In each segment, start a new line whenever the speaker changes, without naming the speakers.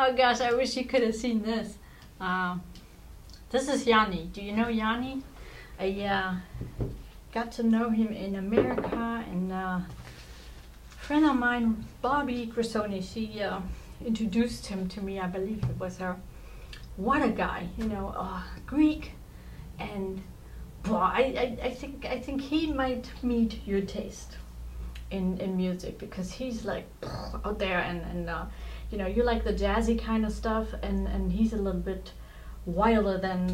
Oh gosh, I wish you could have seen this. This is Yanni. Do you know Yanni? I got to know him in America, and a friend of mine, Bobby Grisoni, she introduced him to me. I believe it was her. What a guy, you know, Greek, and boy, I think he might meet your taste in music, because he's like out there, and you know, you like the jazzy kind of stuff, and he's a little bit wilder than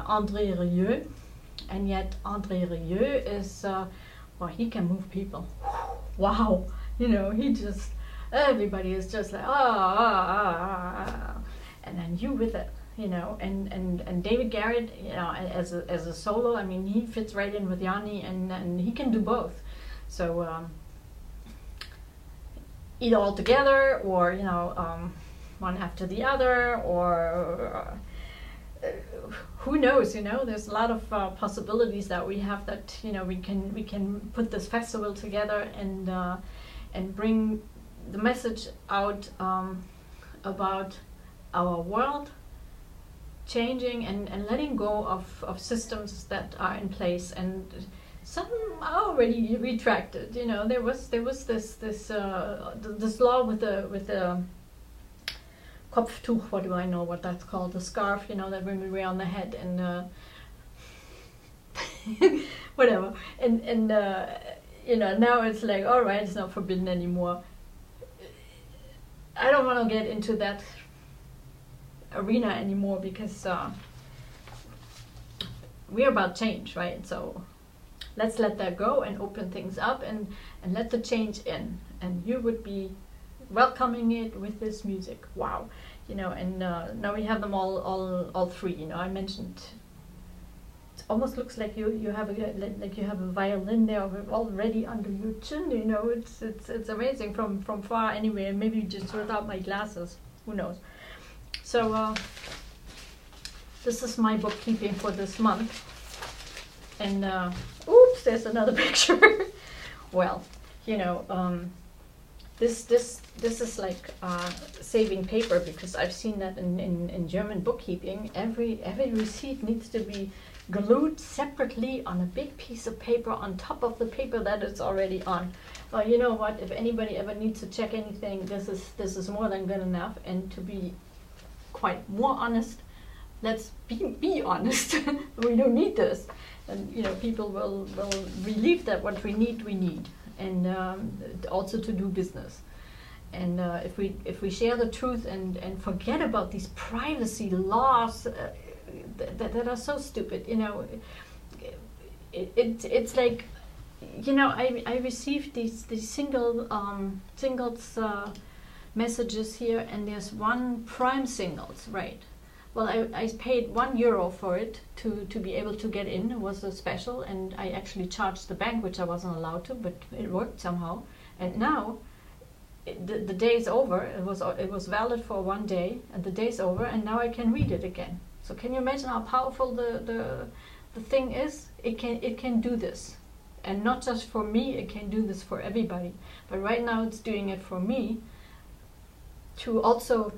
André Rieu, and yet André Rieu is well, he can move people. Wow, you know, he just, everybody is just like and then you with it, you know, and David Garrett, you know, as a solo, I mean, he fits right in with Yanni, and he can do both. So either all together, or you know, one after the other, or who knows, you know, there's a lot of possibilities that we have, that, you know, we can put this festival together and bring the message out about our world changing, and letting go of systems that are in place, and some are already retracted. You know, there was this law with the Kopftuch, what do I know what that's called, the scarf, you know, that women wear on the head, and whatever, and you know, now it's like, all right, it's not forbidden anymore. I don't want to get into that arena anymore, because we're about change, right? So let's let that go and open things up, and let the change in, and you would be welcoming it with this music. Wow, you know, and now we have them all three. You know, I mentioned, it almost looks like you have a violin there already under your chin. You know, it's amazing from far anyway. And maybe just without my glasses, who knows? So this is my bookkeeping for this month, and oops, there's another picture. Well, you know, this is like saving paper, because I've seen that in German bookkeeping, every receipt needs to be glued separately on a big piece of paper on top of the paper that it's already on. Well, you know what? If anybody ever needs to check anything, this is more than good enough. And to be quite more honest, let's be honest. We don't need this, and you know, people will relieve that what we need, and also to do business. And if we share the truth and forget about these privacy laws that are so stupid, you know, it's like, you know, I received these singles messages here, and there's one prime singles, right? Well, I paid €1 for it to be able to get in. It was a special, and I actually charged the bank, which I wasn't allowed to, but it worked somehow. And now the day's over. It was valid for 1 day, and the day's over, and now I can read it again. So can you imagine how powerful the thing is? It can do this, and not just for me. It can do this for everybody. But right now it's doing it for me, to also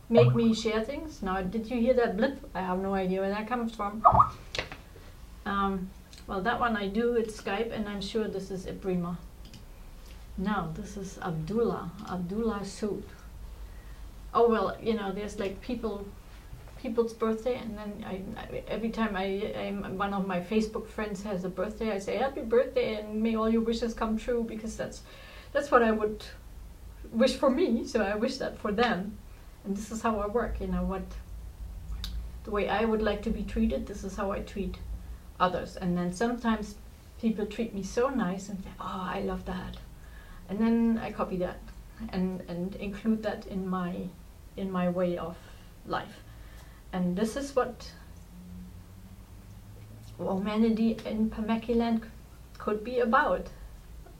make me share things. Now, did you hear that blip? I have no idea where that comes from. Well, that one I do, it's Skype, and I'm sure this is Ibrima. No, this is Abdullah Sood. Oh, well, you know, there's like people's birthday, and then every time one of my Facebook friends has a birthday, I say happy birthday, and may all your wishes come true, because that's what I would wish for me, so I wish that for them. And this is how I work, you know, the way I would like to be treated, this is how I treat others. And then sometimes people treat me so nice and say, oh, I love that. And then I copy that and include that in my way of life. And this is what WoManITy in PaMacKiLAND could be about.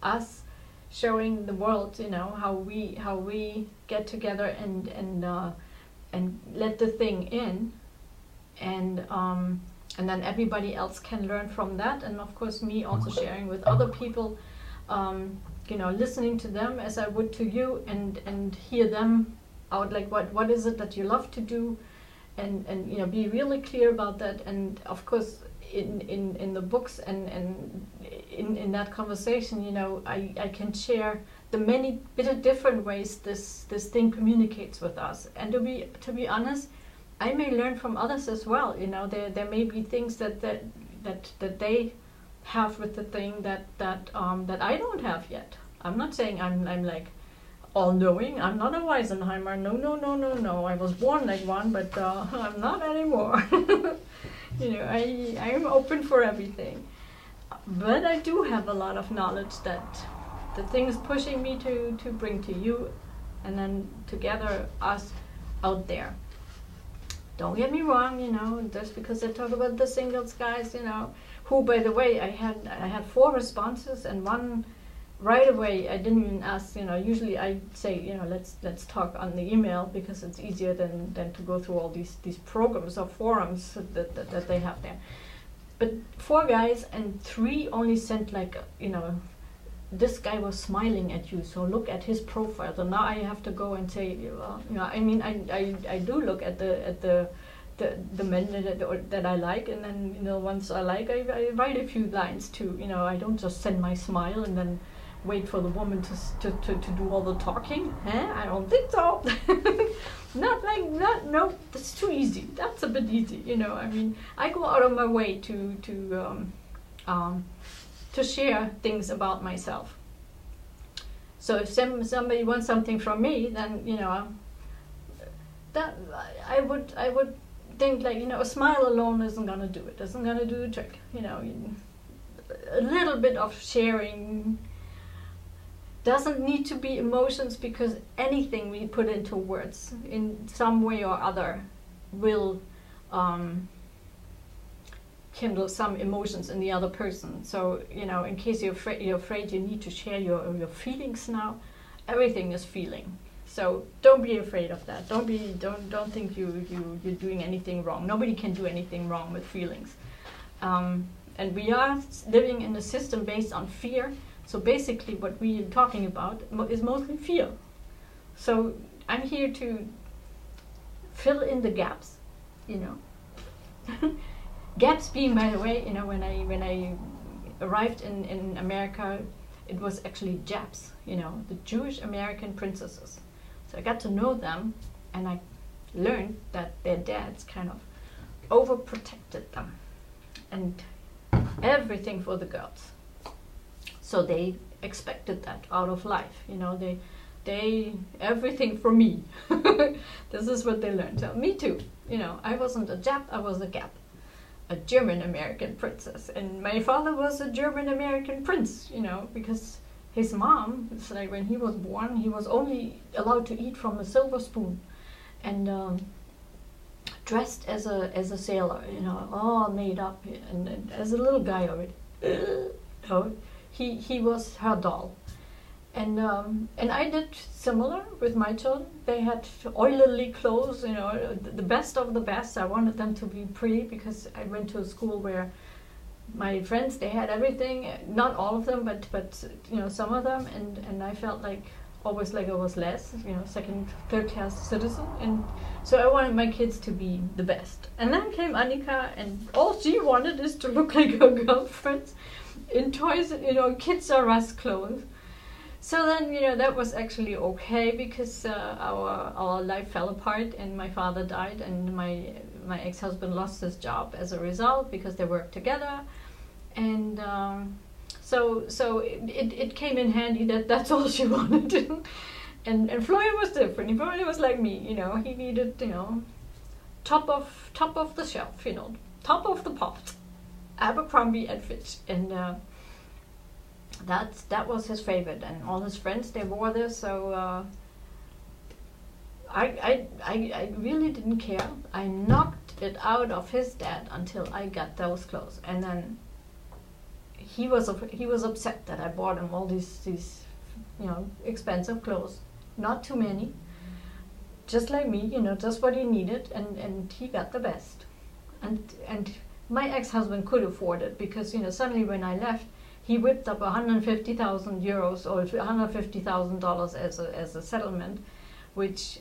Us showing the world, you know, how we get together and let the thing in, and then everybody else can learn from that, and of course me also sharing with other people, you know, listening to them as I would to you, and hear them out like what is it that you love to do, and you know, be really clear about that. And of course in the books and in that conversation, you know, I can share the many different ways this thing communicates with us. And to be honest, I may learn from others as well. You know, there may be things that they have with the thing that I don't have yet. I'm not saying I'm like all-knowing. I'm not a Weisenheimer. No. I was born like one, but I'm not anymore. You know, I'm open for everything. But I do have a lot of knowledge that the thing is pushing me to bring to you, and then together us out there. Don't get me wrong, you know, just because I talk about the singles guys, you know, who, by the way, I had 4 responses, and one right away I didn't even ask. You know, usually I say, you know, let's talk on the email, because it's easier than to go through all these programs or forums that they have there. But 4 guys, and 3 only sent like, you know, this guy was smiling at you, so look at his profile. So now I have to go and say, well, you know, I mean, I do look at the men that I like, and then, you know, once I like, I write a few lines too. You know, I don't just send my smile and then wait for the woman to do all the talking. I don't think so. No, that's too easy. That's a bit easy, you know. I mean, I go out of my way to share things about myself. So if somebody wants something from me, then, you know, that I would think, like, you know, a smile alone isn't gonna do it. Isn't gonna do the trick. You know, a little bit of sharing doesn't need to be emotions, because anything we put into words in some way or other will kindle some emotions in the other person. So, you know, in case you're afraid you need to share your feelings now, everything is feeling. So don't be afraid of that. Don't think you're doing anything wrong. Nobody can do anything wrong with feelings. And we are living in a system based on fear. So basically what we are talking about is mostly fear. So I'm here to fill in the gaps, you know. Gaps being, by the way, you know, when I arrived in America, it was actually Japs, you know, the Jewish American princesses. So I got to know them, and I learned that their dads kind of overprotected them and everything for the girls. So they expected that out of life, you know, they everything for me. This is what they learned. So me too, you know, I wasn't a Jap, I was a Gap. A German American princess, and my father was a German American prince, you know, because his mom, it's like when he was born, he was only allowed to eat from a silver spoon, and dressed as a sailor, you know, all made up, and as a little guy already, so he was her doll. And I did similar with my children. They had oily clothes, you know, the best of the best. I wanted them to be pretty, because I went to a school where my friends, they had everything. Not all of them, but you know, some of them. And I felt like always like I was less, you know, second, third class citizen. And so I wanted my kids to be the best. And then came Annika, and all she wanted is to look like her girlfriends in toys, you know, Kids R Us clothes. So then, you know, that was actually okay, because our life fell apart, and my father died, and my ex-husband lost his job as a result, because they worked together. And so it came in handy that that's all she wanted. and Florian was different. Florian was like me, you know, he needed, you know, top of the shelf, you know, top of the pot, Abercrombie and Fitch, and that was his favorite, and all his friends, they wore this. So I really didn't care. I knocked it out of his dad until I got those clothes, and then he was upset that I bought him all these you know, expensive clothes. Not too many, just like me, you know, just what he needed, and he got the best. And my ex-husband could afford it, because, you know, suddenly when I left, he whipped up 150,000 euros or $150,000 as a settlement, which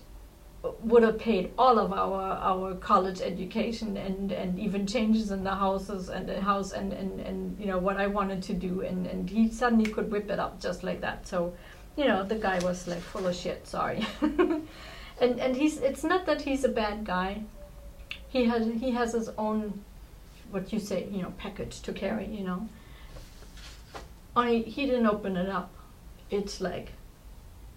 would have paid all of our college education and even changes in the houses and the house and you know what I wanted to do, and he suddenly could whip it up just like that. So, you know, the guy was like full of shit, sorry. and it's not that he's a bad guy. He has his own, what you say, you know, package to carry, you know. Only he didn't open it up. It's like,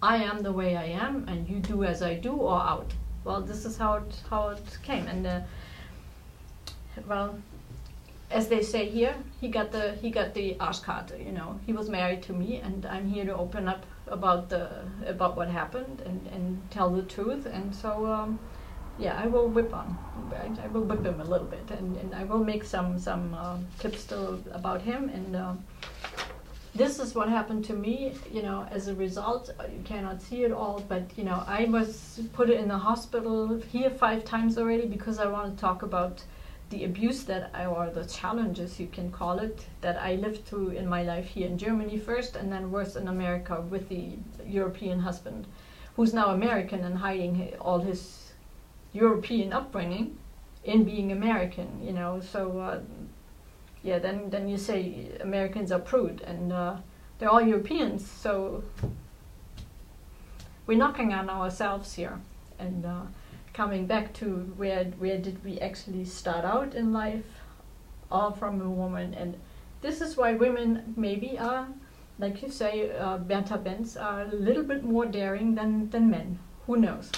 I am the way I am, and you do as I do, or out. Well, this is how it came, and well, as they say here, he got the Arschkarte. You know, he was married to me, and I'm here to open up about what happened and tell the truth. And so, yeah, I will whip on. I will whip him a little bit, and I will make some clips still about him. And this is what happened to me, you know, as a result. You cannot see it all, but, you know, I was put in the hospital here 5 times already because I want to talk about the abuse or the challenges, you can call it, that I lived through in my life here in Germany first, and then worse in America with the European husband, who's now American and hiding all his European upbringing in being American, you know. So, yeah, then you say Americans are prude, and they're all Europeans, so we're knocking on ourselves here. And coming back to where did we actually start out in life, all from a woman. And this is why women maybe are, like you say, Bertha Benz, are a little bit more daring than men. Who knows?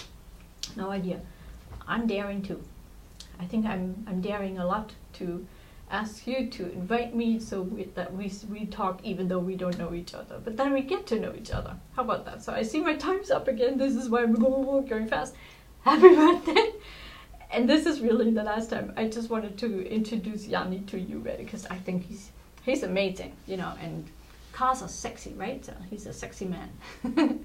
No idea. I'm daring too. I think I'm daring a lot to ask you to invite me so that we talk even though we don't know each other. But then we get to know each other. How about that? So I see my time's up again. This is why I'm going fast. Happy birthday! And this is really the last time. I just wanted to introduce Yanni to you, right? Because I think he's amazing, you know, and cars are sexy, right? So he's a sexy man.